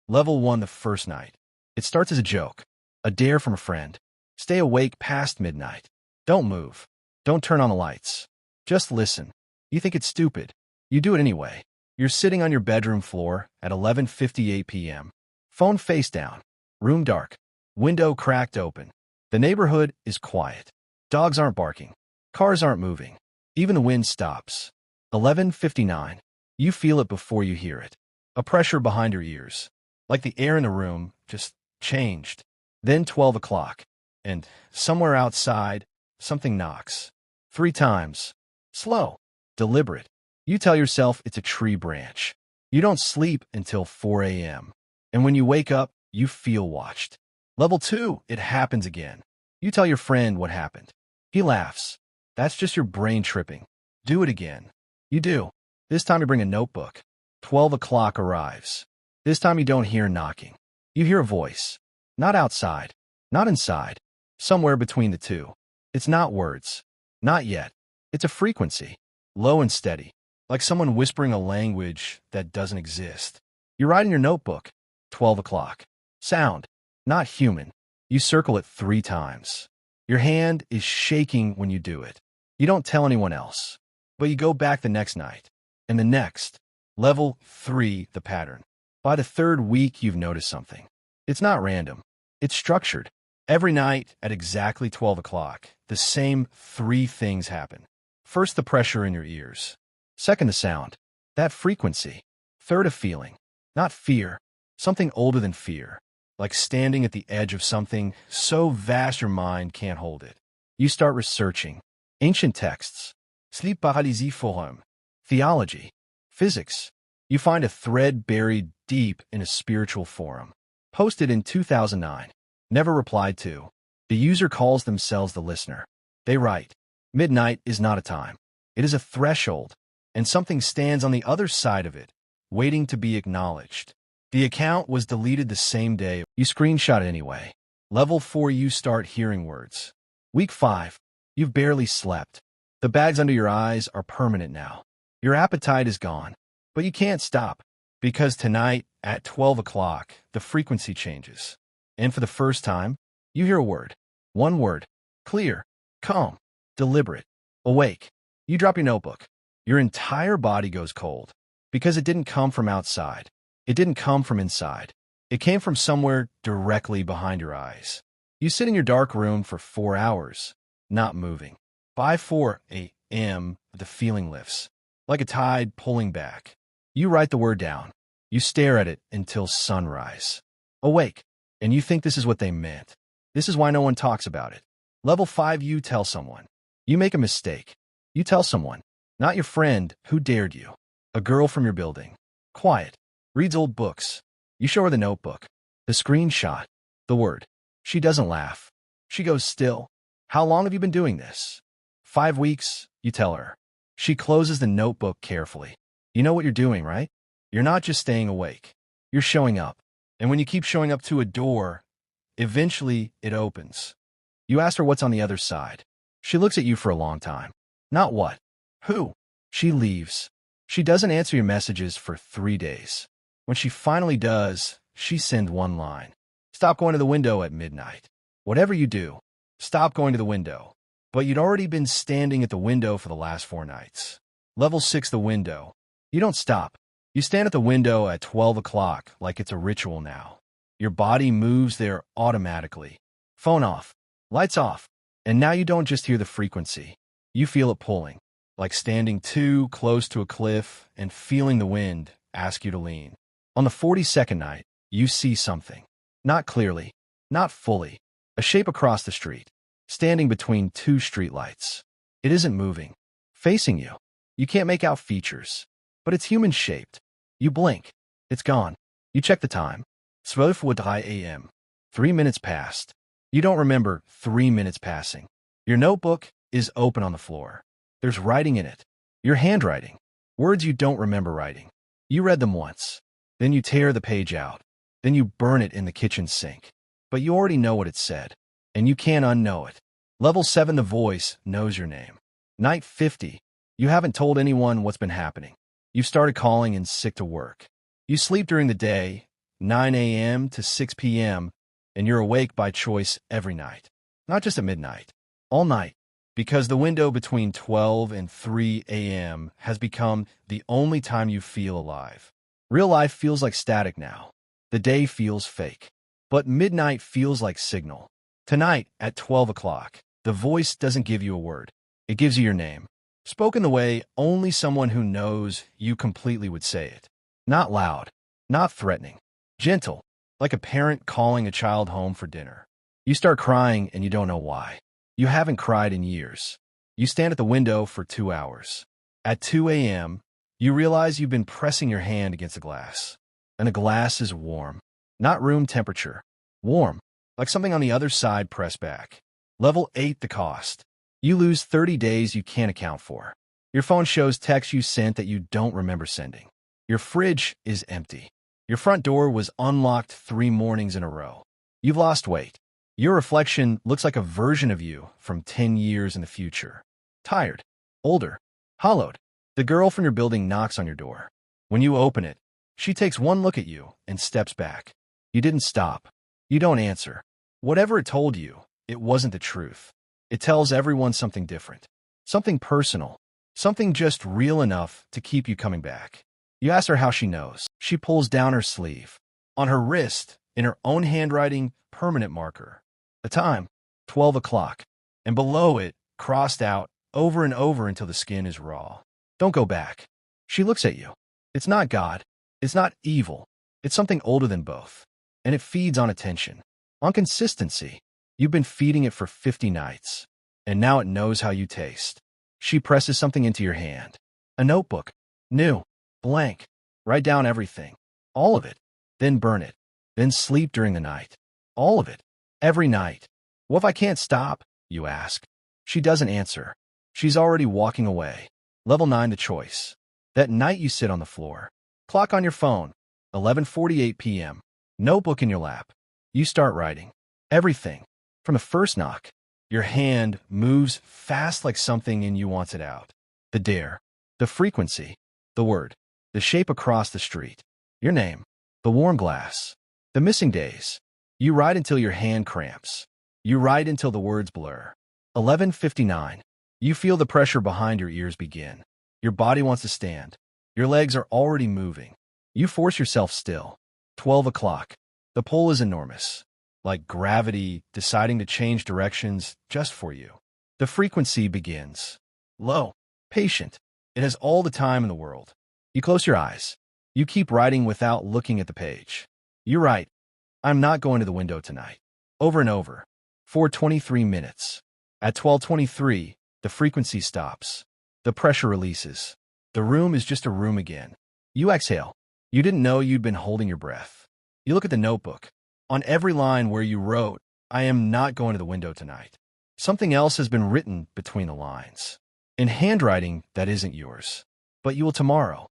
Level 1 the first night. It starts as a joke, a dare from a friend. Stay awake past midnight. Don't move. Don't turn on the lights. Just listen. You think it's stupid. You do it anyway. You're sitting on your bedroom floor at 11:58 p.m. Phone face down. Room dark. Window cracked open. The neighborhood is quiet. Dogs aren't barking. Cars aren't moving. Even the wind stops. 11:59. You feel it before you hear it. A pressure behind your ears. Like the air in the room just changed. Then 12 o'clock. And somewhere outside, something knocks. 3 times. Slow. Deliberate. You tell yourself it's a tree branch. You don't sleep until 4 a.m. And when you wake up, you feel watched. Level 2, it happens again. You tell your friend what happened. He laughs. That's just your brain tripping. Do it again. You do. This time you bring a notebook. 12 o'clock arrives. This time you don't hear knocking. You hear a voice. Not outside. Not inside. Somewhere between the two. It's not words. Not yet. It's a frequency. Low and steady. Like someone whispering a language that doesn't exist. You write in your notebook. 12 o'clock. Sound. Not human. You circle it 3 times. Your hand is shaking when you do it. You don't tell anyone else. But you go back the next night. And the next. Level 3, the pattern. By the 3rd week, you've noticed something. It's not random. It's structured. Every night at exactly 12 o'clock, the same 3 things happen. First, the pressure in your ears. Second, the sound. That frequency. Third, a feeling. Not fear. Something older than fear. Like standing at the edge of something so vast your mind can't hold it. You start researching. Ancient texts. Sleep paralysie forum. Theology. Physics. You find a thread buried deep in a spiritual forum. Posted in 2009. Never replied to. The user calls themselves the listener. They write, midnight is not a time. It is a threshold, and something stands on the other side of it, waiting to be acknowledged. The account was deleted the same day. You screenshot it anyway. Level 4, you start hearing words. Week 5, you've barely slept. The bags under your eyes are permanent now. Your appetite is gone, but you can't stop, because tonight at 12 o'clock, the frequency changes. And for the first time, you hear a word. One word. Clear. Calm. Deliberate. Awake. You drop your notebook. Your entire body goes cold. Because it didn't come from outside. It didn't come from inside. It came from somewhere directly behind your eyes. You sit in your dark room for 4 hours, not moving. By 4 a.m., the feeling lifts. Like a tide pulling back. You write the word down. You stare at it until sunrise. Awake. And you think this is what they meant. This is why no one talks about it. Level 5, you tell someone. You make a mistake. You tell someone. Not your friend who dared you. A girl from your building. Quiet. Reads old books. You show her the notebook. The screenshot. The word. She doesn't laugh. She goes still. How long have you been doing this? 5 weeks, you tell her. She closes the notebook carefully. You know what you're doing, right? You're not just staying awake. You're showing up. And when you keep showing up to a door, eventually it opens. You ask her what's on the other side. She looks at you for a long time. Not what. Who? She leaves. She doesn't answer your messages for 3 days. When she finally does, she sends one line. Stop going to the window at midnight. Whatever you do, stop going to the window. But you'd already been standing at the window for the last 4 nights. Level 6, the window. You don't stop. You stand at the window at 12 o'clock like it's a ritual now. Your body moves there automatically. Phone off. Lights off. And now you don't just hear the frequency. You feel it pulling. Like standing too close to a cliff and feeling the wind ask you to lean. On the 42nd night, you see something. Not clearly. Not fully. A shape across the street. Standing between 2 streetlights. It isn't moving. Facing you. You can't make out features. But it's human-shaped. You blink. It's gone. You check the time. 12:03 a.m. 3 minutes passed. You don't remember 3 minutes passing. Your notebook is open on the floor. There's writing in it. Your handwriting. Words you don't remember writing. You read them once. Then you tear the page out. Then you burn it in the kitchen sink. But you already know what it said. And you can't unknow it. Level 7, the voice knows your name. Night 50. You haven't told anyone what's been happening. You've started calling in sick to work. You sleep during the day, 9 a.m. to 6 p.m., and you're awake by choice every night. Not just at midnight, all night, because the window between 12 and 3 a.m. has become the only time you feel alive. Real life feels like static now. The day feels fake. But midnight feels like signal. Tonight, at 12 o'clock, the voice doesn't give you a word. It gives you your name, spoken the way only someone who knows you completely would say it. Not loud, not threatening, gentle, like a parent calling a child home for dinner. You start crying and you don't know why. You haven't cried in years. You stand at the window for 2 hours. At 2 a.m., you realize you've been pressing your hand against the glass. And the glass is warm. Not room temperature. Warm, like something on the other side pressed back. Level 8 the cost. You lose 30 days you can't account for. Your phone shows texts you sent that you don't remember sending. Your fridge is empty. Your front door was unlocked 3 mornings in a row. You've lost weight. Your reflection looks like a version of you from 10 years in the future. Tired, older, hollowed. The girl from your building knocks on your door. When you open it, she takes one look at you and steps back. You didn't stop. You don't answer. Whatever it told you, it wasn't the truth. It tells everyone something different, something personal, something just real enough to keep you coming back. You ask her how she knows. She pulls down her sleeve. On her wrist, in her own handwriting, permanent marker. The time, 12 o'clock. And below it, crossed out, over and over until the skin is raw. Don't go back. She looks at you. It's not God. It's not evil. It's something older than both. And it feeds on attention, on consistency. You've been feeding it for 50 nights, and now it knows how you taste. She presses something into your hand. A notebook. New. Blank. Write down everything. All of it. Then burn it. Then sleep during the night. All of it. Every night. What if I can't stop? You ask. She doesn't answer. She's already walking away. Level 9 the choice. That night you sit on the floor. Clock on your phone. 11:48 p.m. Notebook in your lap. You start writing. Everything. From the first knock. Your hand moves fast like something in you wants it out. The dare. The frequency. The word. The shape across the street. Your name. The warm glass. The missing days. You write until your hand cramps. You write until the words blur. 11:59. You feel the pressure behind your ears begin. Your body wants to stand. Your legs are already moving. You force yourself still. 12 o'clock. The pull is enormous. Like gravity deciding to change directions just for you. The frequency begins. Low. Patient. It has all the time in the world. You close your eyes. You keep writing without looking at the page. You write, I'm not going to the window tonight. Over and over. For 23 minutes. At 12:23, the frequency stops. The pressure releases. The room is just a room again. You exhale. You didn't know you'd been holding your breath. You look at the notebook. On every line where you wrote, I am not going to the window tonight, something else has been written between the lines. In handwriting that isn't yours. But you will tomorrow.